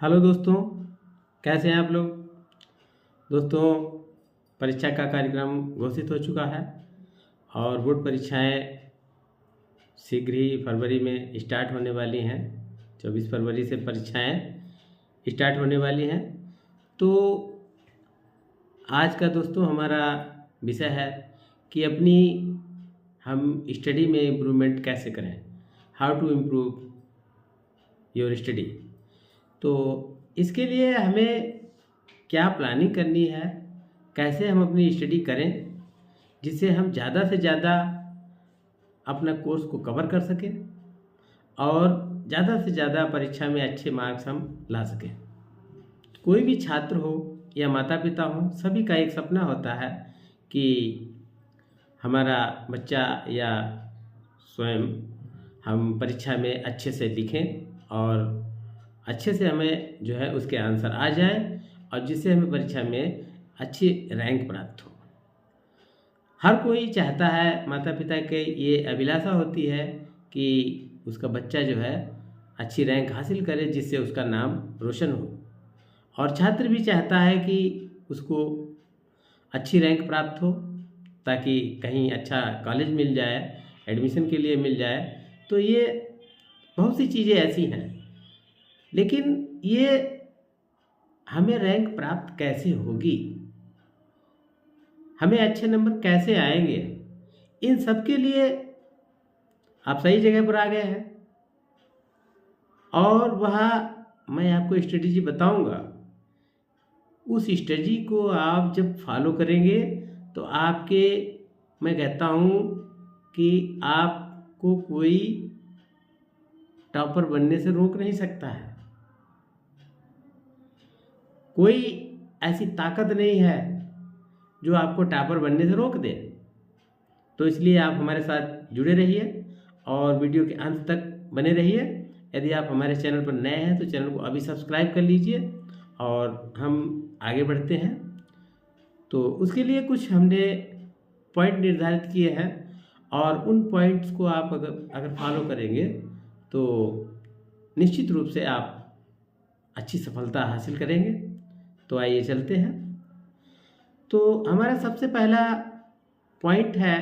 Hello दोस्तों, कैसे हैं आप लोग। दोस्तों, परीक्षा का कार्यक्रम घोषित हो चुका है और बोर्ड परीक्षाएं शीघ्र ही फरवरी में स्टार्ट होने वाली हैं। 24 फरवरी से परीक्षाएं स्टार्ट होने वाली हैं। तो आज का दोस्तों हमारा विषय है कि अपनी हम स्टडी में इम्प्रूवमेंट कैसे करें, how to improve your study. तो इसके लिए हमें क्या प्लानिंग करनी है, कैसे हम अपनी स्टडी करें जिससे हम ज़्यादा से ज़्यादा अपना कोर्स को कवर कर सकें और ज़्यादा से ज़्यादा परीक्षा में अच्छे मार्क्स हम ला सकें। कोई भी छात्र हो या माता पिता हो, सभी का एक सपना होता है कि हमारा बच्चा या स्वयं हम परीक्षा में अच्छे से लिखें और अच्छे से हमें जो है उसके आंसर आ जाए और जिससे हमें परीक्षा में अच्छी रैंक प्राप्त हो। हर कोई चाहता है, माता पिता के ये अभिलाषा होती है कि उसका बच्चा जो है अच्छी रैंक हासिल करे जिससे उसका नाम रोशन हो, और छात्र भी चाहता है कि उसको अच्छी रैंक प्राप्त हो ताकि कहीं अच्छा कॉलेज मिल जाए, एडमिशन के लिए मिल जाए। तो ये बहुत सी चीज़ें ऐसी हैं, लेकिन ये हमें रैंक प्राप्त कैसे होगी, हमें अच्छे नंबर कैसे आएंगे, इन सब के लिए आप सही जगह पर आ गए हैं। और वहाँ मैं आपको स्ट्रेटजी बताऊंगा। उस स्ट्रेटजी को आप जब फॉलो करेंगे तो आपके, मैं कहता हूँ कि आपको कोई टॉपर बनने से रोक नहीं सकता है। कोई ऐसी ताकत नहीं है जो आपको टॉपर बनने से रोक दे। तो इसलिए आप हमारे साथ जुड़े रहिए और वीडियो के अंत तक बने रहिए। यदि आप हमारे चैनल पर नए हैं तो चैनल को अभी सब्सक्राइब कर लीजिए और हम आगे बढ़ते हैं। तो उसके लिए कुछ हमने पॉइंट निर्धारित किए हैं और उन पॉइंट्स को आप अगर फॉलो करेंगे तो निश्चित रूप से आप अच्छी सफलता हासिल करेंगे। तो आइए चलते हैं। तो हमारा सबसे पहला पॉइंट है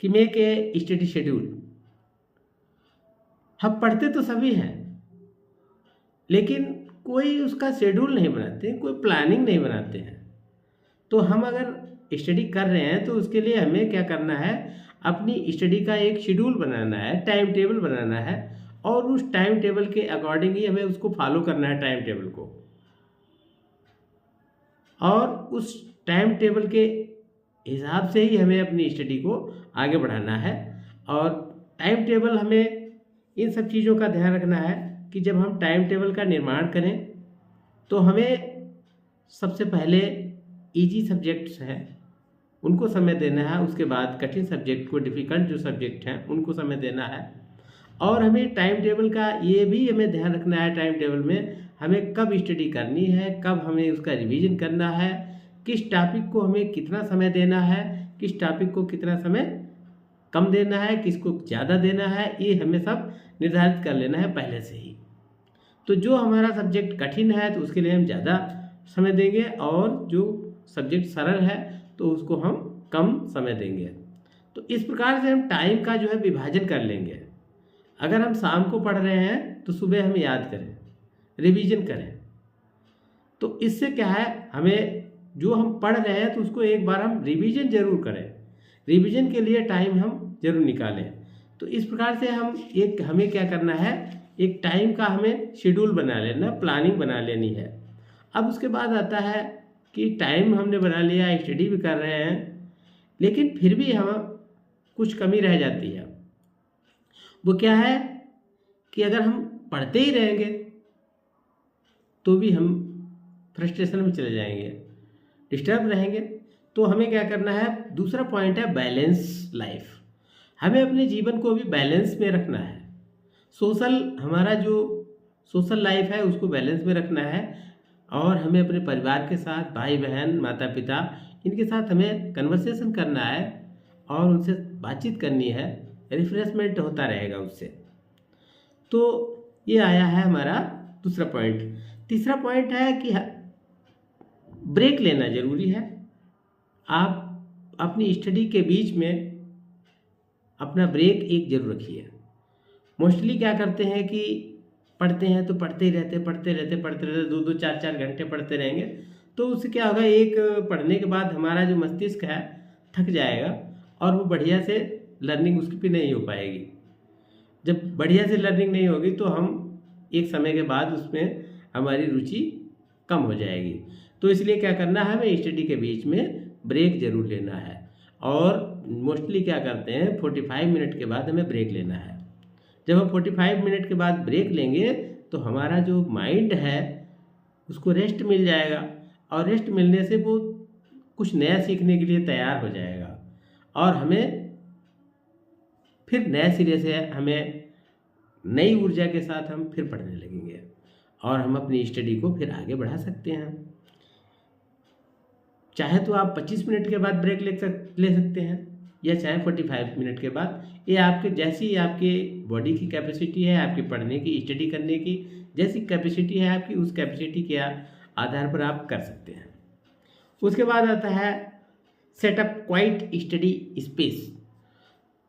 कि मेक ए स्टडी शेड्यूल। हम पढ़ते तो सभी हैं, लेकिन कोई उसका शेड्यूल नहीं बनाते, कोई प्लानिंग नहीं बनाते हैं। तो हम अगर स्टडी कर रहे हैं तो उसके लिए हमें क्या करना है, अपनी स्टडी का एक शेड्यूल बनाना है, टाइम टेबल बनाना है और उस टाइम टेबल के अकॉर्डिंग ही हमें उसको फॉलो करना है, टाइम टेबल को। और उस टाइम टेबल के हिसाब से ही हमें अपनी स्टडी को आगे बढ़ाना है। और टाइम टेबल, हमें इन सब चीज़ों का ध्यान रखना है कि जब हम टाइम टेबल का निर्माण करें तो हमें सबसे पहले इजी सब्जेक्ट्स हैं उनको समय देना है, उसके बाद कठिन सब्जेक्ट को, डिफ़िकल्ट जो सब्जेक्ट हैं उनको समय देना है। और हमें टाइम टेबल का ये भी हमें ध्यान रखना है, टाइम टेबल में हमें कब स्टडी करनी है, कब हमें उसका रिवीजन करना है, किस टॉपिक को हमें कितना समय देना है, किस टॉपिक को कितना समय कम देना है, किसको ज़्यादा देना है, ये हमें सब निर्धारित कर लेना है पहले से ही। तो जो हमारा सब्जेक्ट कठिन है तो उसके लिए हम ज़्यादा समय देंगे और जो सब्जेक्ट सरल है तो उसको हम कम समय देंगे। तो इस प्रकार से हम टाइम का जो है विभाजन कर लेंगे। अगर हम शाम को पढ़ रहे हैं तो सुबह हम याद करें, रिवीजन करें। तो इससे क्या है, हमें जो हम पढ़ रहे हैं तो उसको एक बार हम रिवीजन जरूर करें, रिवीजन के लिए टाइम हम जरूर निकालें। तो इस प्रकार से हमें क्या करना है, एक टाइम का हमें शेड्यूल बना लेना, प्लानिंग बना लेनी है। अब उसके बाद आता है कि टाइम हमने बना लिया, स्टडी भी कर रहे हैं, लेकिन फिर भी हम कुछ कमी रह जाती है। वो क्या है कि अगर हम पढ़ते ही रहेंगे तो भी हम फ्रस्ट्रेशन में चले जाएंगे, डिस्टर्ब रहेंगे। तो हमें क्या करना है, दूसरा पॉइंट है बैलेंस लाइफ। हमें अपने जीवन को भी बैलेंस में रखना है। हमारा जो सोशल लाइफ है उसको बैलेंस में रखना है और हमें अपने परिवार के साथ, भाई बहन, माता पिता, इनके साथ हमें कन्वर्सेशन करना है और उनसे बातचीत करनी है, रिफ्रेशमेंट होता रहेगा उससे। तो ये आया है हमारा दूसरा पॉइंट। तीसरा पॉइंट है कि ब्रेक लेना ज़रूरी है। आप अपनी स्टडी के बीच में अपना ब्रेक एक जरूर रखिए। मोस्टली क्या करते हैं कि पढ़ते हैं तो पढ़ते ही रहते 2-2 4-4 घंटे पढ़ते रहेंगे, तो उससे क्या होगा, एक पढ़ने के बाद हमारा जो मस्तिष्क है थक जाएगा और वो बढ़िया से लर्निंग उसकी भी नहीं हो पाएगी। जब बढ़िया से लर्निंग नहीं होगी तो हम एक समय के बाद उसमें हमारी रुचि कम हो जाएगी। तो इसलिए क्या करना है, हमें स्टडी के बीच में ब्रेक ज़रूर लेना है। और मोस्टली क्या करते हैं, 45 मिनट के बाद हमें ब्रेक लेना है। जब हम 45 मिनट के बाद ब्रेक लेंगे तो हमारा जो माइंड है उसको रेस्ट मिल जाएगा, और रेस्ट मिलने से वो कुछ नया सीखने के लिए तैयार हो जाएगा, और हमें फिर नए सिरे से हमें नई ऊर्जा के साथ हम फिर पढ़ने लगेंगे और हम अपनी स्टडी को फिर आगे बढ़ा सकते हैं। चाहे तो आप 25 मिनट के बाद ब्रेक ले सकते हैं, या चाहे 45 मिनट के बाद। ये आपके जैसी आपके बॉडी की कैपेसिटी है, आपकी पढ़ने की स्टडी करने की जैसी कैपेसिटी है आपकी, उस कैपेसिटी के आधार पर आप कर सकते हैं। उसके बाद आता है सेटअप क्वाइट स्टडी स्पेस।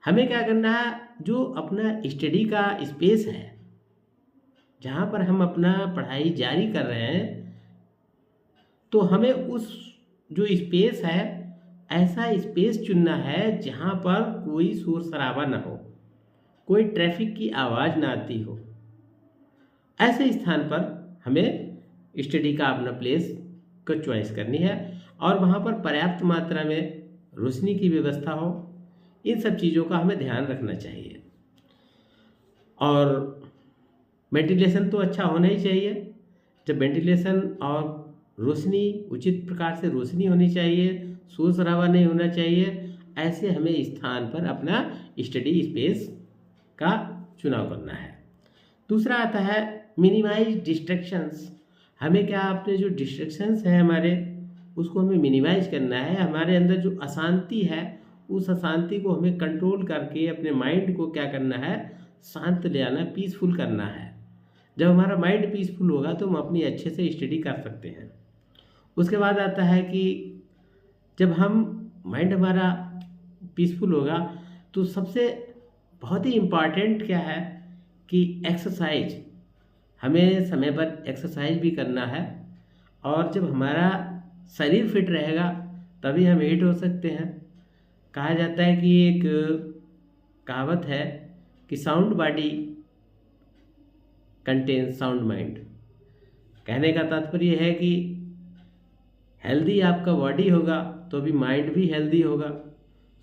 हमें क्या करना है, जो अपना स्टडी का स्पेस है जहाँ पर हम अपना पढ़ाई जारी कर रहे हैं, तो हमें उस जो स्पेस है ऐसा स्पेस चुनना है जहाँ पर कोई शोर शराबा ना हो, कोई ट्रैफिक की आवाज़ ना आती हो। ऐसे स्थान पर हमें स्टडी का अपना प्लेस को चॉइस करनी है और वहाँ पर पर्याप्त मात्रा में रोशनी की व्यवस्था हो। इन सब चीज़ों का हमें ध्यान रखना चाहिए। और वेंटिलेशन तो अच्छा होना ही चाहिए। जब वेंटिलेशन और रोशनी, उचित प्रकार से रोशनी होनी चाहिए, शोर शराबा नहीं होना चाहिए, ऐसे हमें स्थान पर अपना स्टडी स्पेस का चुनाव करना है। दूसरा आता है मिनिमाइज डिस्ट्रैक्शंस। हमें क्या, अपने जो डिस्ट्रैक्शंस हैं हमारे, उसको हमें मिनिमाइज करना है। हमारे अंदर जो अशांति है उस अशांति को हमें कंट्रोल करके अपने माइंड को क्या करना है, शांत ले आना, पीसफुल करना है। जब हमारा माइंड पीसफुल होगा तो हम अपनी अच्छे से स्टडी कर सकते हैं। उसके बाद आता है कि जब हम माइंड हमारा पीसफुल होगा तो सबसे बहुत ही इम्पॉर्टेंट क्या है कि एक्सरसाइज, हमें समय पर एक्सरसाइज भी करना है। और जब हमारा शरीर फिट रहेगा तभी हम हिट हो सकते हैं। कहा जाता है कि एक कहावत है कि sound body contains sound mind. कहने का तात्पर्य है कि हेल्दी आपका बॉडी होगा तो भी माइंड भी हेल्दी होगा।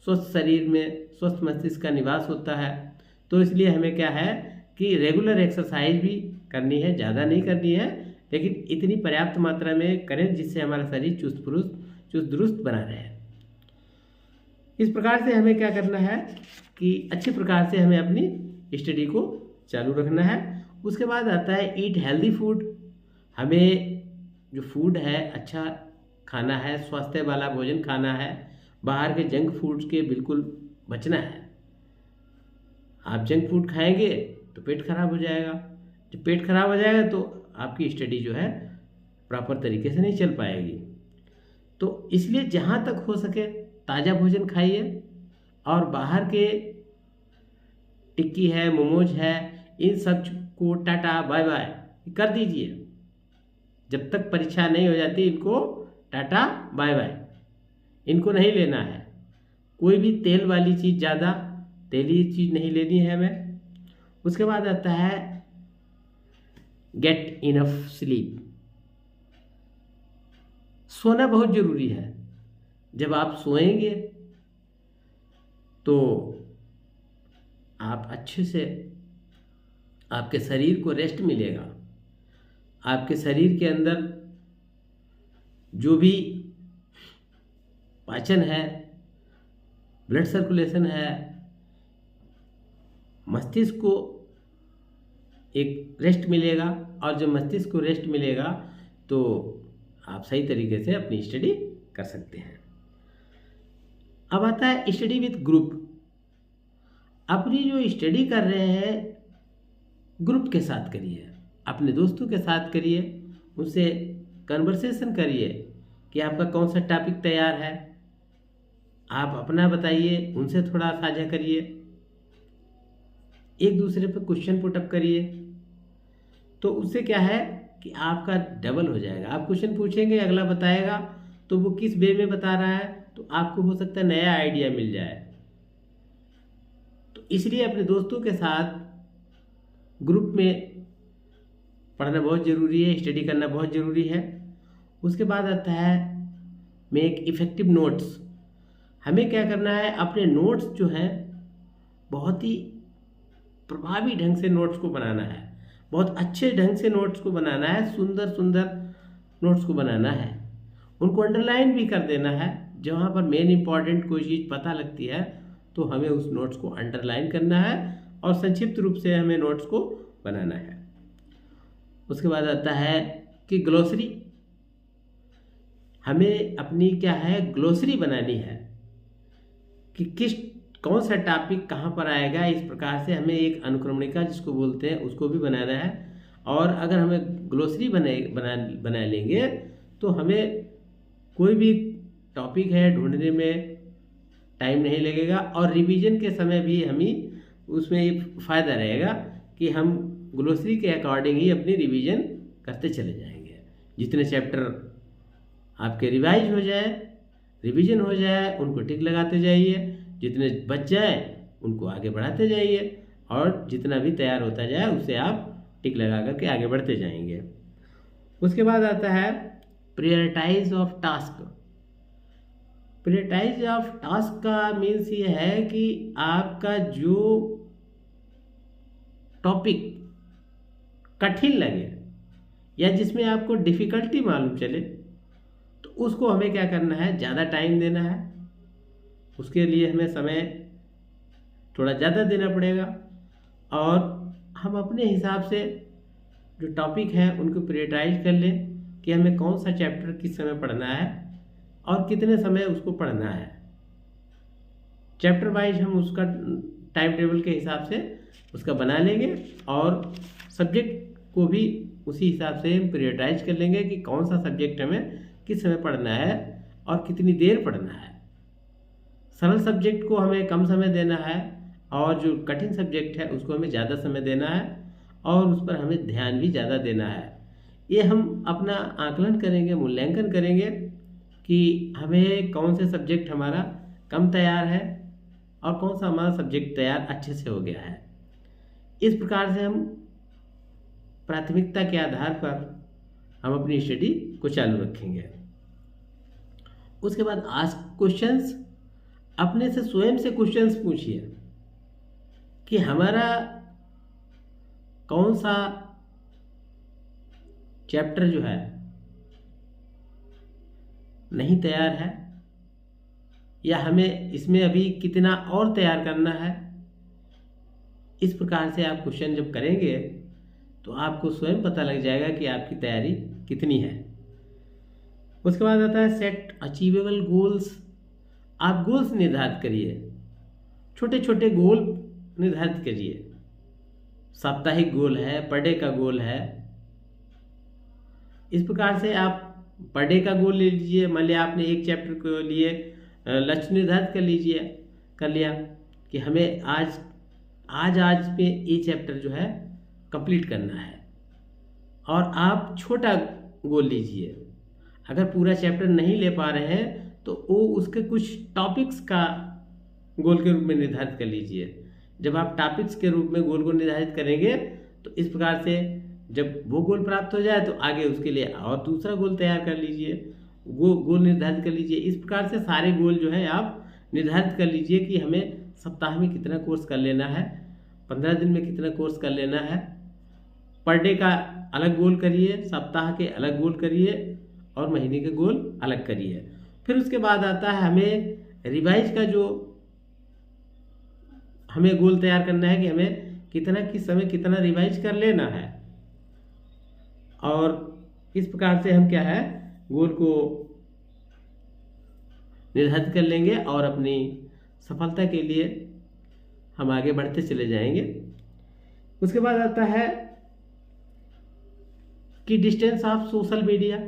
स्वस्थ शरीर में स्वस्थ मस्तिष्क का निवास होता है। तो इसलिए हमें क्या है कि रेगुलर एक्सरसाइज भी करनी है, ज़्यादा नहीं करनी है, लेकिन इतनी पर्याप्त मात्रा में करें जिससे हमारा शरीर चुस्त दुरुस्त बना रहे। इस प्रकार से हमें क्या करना है कि अच्छे प्रकार से हमें अपनी स्टडी को चालू रखना है। उसके बाद आता है ईट हेल्दी फूड। हमें जो फूड है अच्छा खाना है, स्वास्थ्य वाला भोजन खाना है, बाहर के जंक फूड्स के बिल्कुल बचना है। आप जंक फूड खाएंगे तो पेट खराब हो जाएगा। जब पेट खराब हो जाएगा तो आपकी स्टडी जो है प्रॉपर तरीके से नहीं चल पाएगी। तो इसलिए जहाँ तक हो सके ताज़ा भोजन खाइए, और बाहर के टिक्की है, मोमोज है, इन सब को टाटा बाय बाय कर दीजिए। जब तक परीक्षा नहीं हो जाती इनको टाटा बाय बाय, इनको नहीं लेना है। कोई भी तेल वाली चीज़, ज़्यादा तेली चीज़ नहीं लेनी है हमें। उसके बाद आता है गेट इनफ स्लीप। सोना बहुत ज़रूरी है। जब आप सोएंगे तो आप अच्छे से, आपके शरीर को रेस्ट मिलेगा। आपके शरीर के अंदर जो भी पाचन है, ब्लड सर्कुलेशन है, मस्तिष्क को एक रेस्ट मिलेगा, और जब मस्तिष्क को रेस्ट मिलेगा तो आप सही तरीके से अपनी स्टडी कर सकते हैं। अब आता है स्टडी विथ ग्रुप। अपनी जो स्टडी कर रहे हैं ग्रुप के साथ करिए, अपने दोस्तों के साथ करिए, उनसे कन्वर्सेशन करिए कि आपका कौन सा टॉपिक तैयार है, आप अपना बताइए, उनसे थोड़ा साझा करिए, एक दूसरे पर क्वेश्चन पुटअप करिए। तो उससे क्या है कि आपका डबल हो जाएगा। आप क्वेश्चन पूछेंगे, अगला बताएगा, तो वो किस वे में बता रहा है, तो आपको हो सकता है नया आइडिया मिल जाए। तो इसलिए अपने दोस्तों के साथ ग्रुप में पढ़ना बहुत ज़रूरी है, स्टडी करना बहुत ज़रूरी है। उसके बाद आता है मेक इफ़ेक्टिव नोट्स। हमें क्या करना है, अपने नोट्स जो हैं बहुत ही प्रभावी ढंग से नोट्स को बनाना है, बहुत अच्छे ढंग से नोट्स को बनाना है, सुंदर सुंदर नोट्स को बनाना है। उनको अंडरलाइन भी कर देना है, जहाँ पर मेन इंपॉर्टेंट कोई चीज़ पता लगती है तो हमें उस नोट्स को अंडरलाइन करना है और संक्षिप्त रूप से हमें नोट्स को बनाना है। उसके बाद आता है कि ग्लोसरी। हमें अपनी क्या है, ग्लोसरी बनानी है कि कौन सा टॉपिक कहाँ पर आएगा। इस प्रकार से हमें एक अनुक्रमणिका जिसको बोलते हैं उसको भी बनाना है। और अगर हमें ग्लोसरी बना लेंगे तो हमें कोई भी टॉपिक है ढूंढने में टाइम नहीं लगेगा, और रिवीजन के समय भी हमें उसमें फ़ायदा रहेगा कि हम ग्लोसरी के अकॉर्डिंग ही अपनी रिवीजन करते चले जाएंगे। जितने चैप्टर आपके रिवाइज हो जाए, रिवीजन हो जाए, उनको टिक लगाते जाइए, जितने बच जाए उनको आगे बढ़ाते जाइए, और जितना भी तैयार होता जाए उसे आप टिक लगा करके आगे बढ़ते जाएंगे। उसके बाद आता है prioritise of task. Prioritise of task का मीन्स ये है कि आपका जो टॉपिक कठिन लगे या जिसमें आपको डिफ़िकल्टी मालूम चले, तो उसको हमें क्या करना है, ज़्यादा टाइम देना है। उसके लिए हमें समय थोड़ा ज़्यादा देना पड़ेगा, और हम अपने हिसाब से जो टॉपिक हैं उनको प्रायोरिटाइज कर लें कि हमें कौन सा चैप्टर किस समय पढ़ना है और कितने समय उसको पढ़ना है। चैप्टर वाइज हम उसका टाइम टेबल के हिसाब से उसका बना लेंगे, और सब्जेक्ट को भी उसी हिसाब से हम प्रायोरिटाइज कर लेंगे कि कौन सा सब्जेक्ट हमें किस समय पढ़ना है और कितनी देर पढ़ना है। सरल सब्जेक्ट को हमें कम समय देना है, और जो कठिन सब्जेक्ट है उसको हमें ज़्यादा समय देना है, और उस पर हमें ध्यान भी ज़्यादा देना है। ये हम अपना आकलन करेंगे, मूल्यांकन करेंगे कि हमें कौन से सब्जेक्ट हमारा कम तैयार है और कौन सा हमारा सब्जेक्ट तैयार अच्छे से हो गया है। इस प्रकार से हम प्राथमिकता के आधार पर हम अपनी स्टडी को चालू रखेंगे। उसके बाद आस्क क्वेश्चंस। अपने से स्वयं से क्वेश्चंस पूछिए कि हमारा कौन सा चैप्टर जो है नहीं तैयार है, या हमें इसमें अभी कितना और तैयार करना है। इस प्रकार से आप क्वेश्चन जब करेंगे तो आपको स्वयं पता लग जाएगा कि आपकी तैयारी कितनी है। उसके बाद आता है सेट अचीवेबल गोल्स। आप गोल्स निर्धारित करिए, छोटे छोटे गोल निर्धारित करिए। साप्ताहिक गोल है, पर डे का गोल है। इस प्रकार से आप पर डे का गोल ले लीजिए। मान लिया आपने एक चैप्टर के लिए लक्ष्य निर्धारित कर लिया कि हमें आज पे ये चैप्टर जो है कंप्लीट करना है, और आप छोटा गोल लीजिए। अगर पूरा चैप्टर नहीं ले पा रहे हैं तो वो उसके कुछ टॉपिक्स का गोल के रूप में निर्धारित कर लीजिए। जब आप टॉपिक्स के रूप में गोल को निर्धारित करेंगे तो इस प्रकार से जब वो गोल प्राप्त हो जाए तो आगे उसके लिए और दूसरा गोल तैयार कर लीजिए, गोल निर्धारित कर लीजिए। इस प्रकार से सारे गोल जो है आप निर्धारित कर लीजिए कि हमें सप्ताह में कितना कोर्स कर लेना है, 15 दिन में कितना कोर्स कर लेना है। पर डे का अलग गोल करिए, सप्ताह के अलग गोल करिए, और महीने के गोल अलग करिए। फिर उसके बाद आता है हमें रिवाइज का जो हमें गोल तैयार करना है कि हमें किस समय कितना रिवाइज कर लेना है, और इस प्रकार से हम क्या है गोल को निर्धारित कर लेंगे और अपनी सफलता के लिए हम आगे बढ़ते चले जाएंगे। उसके बाद आता है कि डिस्टेंस ऑफ सोशल मीडिया।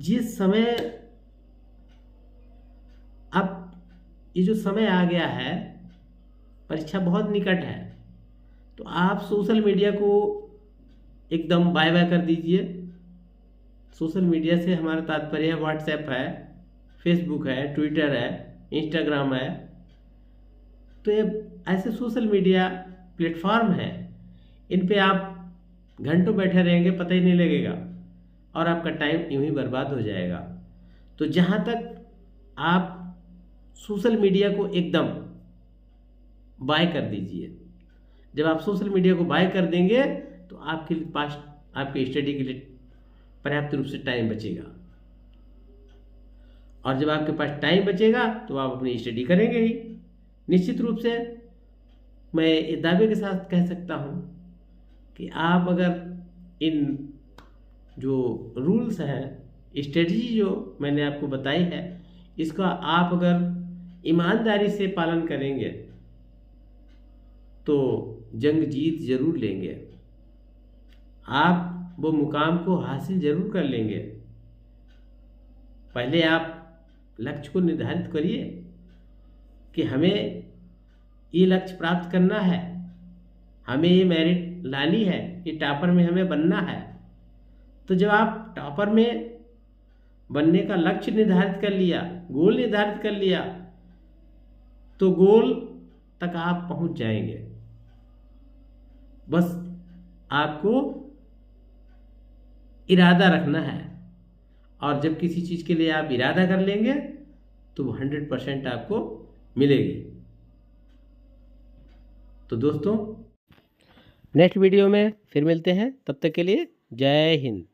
जिस समय अब ये जो समय आ गया है, परीक्षा बहुत निकट है, तो आप सोशल मीडिया को एकदम बाय बाय कर दीजिए। सोशल मीडिया से हमारा तात्पर्य है व्हाट्सएप है, फेसबुक है, ट्विटर है, इंस्टाग्राम है। तो ये ऐसे सोशल मीडिया प्लेटफॉर्म है, इन पे आप घंटों बैठे रहेंगे, पता ही नहीं लगेगा और आपका टाइम यूं ही बर्बाद हो जाएगा। तो जहाँ तक आप सोशल मीडिया को एकदम बाय कर दीजिए। जब आप सोशल मीडिया को बाय कर देंगे तो आपके पास आपके स्टडी के लिए पर्याप्त रूप से टाइम बचेगा, और जब आपके पास टाइम बचेगा तो आप अपनी स्टडी करेंगे ही। निश्चित रूप से मैं इस दावे के साथ कह सकता हूँ कि आप अगर इन जो रूल्स हैं, स्ट्रेटजी जो मैंने आपको बताई है, इसका आप अगर ईमानदारी से पालन करेंगे तो जंग जीत जरूर लेंगे। आप वो मुकाम को हासिल जरूर कर लेंगे। पहले आप लक्ष्य को निर्धारित करिए कि हमें ये लक्ष्य प्राप्त करना है, हमें ये मेरिट लानी है, ये टॉपर में हमें बनना है। तो जब आप टॉपर में बनने का लक्ष्य निर्धारित कर लिया, गोल निर्धारित कर लिया, तो गोल तक आप पहुंच जाएंगे। बस आपको इरादा रखना है, और जब किसी चीज़ के लिए आप इरादा कर लेंगे तो 100% आपको मिलेगी। तो दोस्तों, नेक्स्ट वीडियो में फिर मिलते हैं, तब तक के लिए जय हिंद।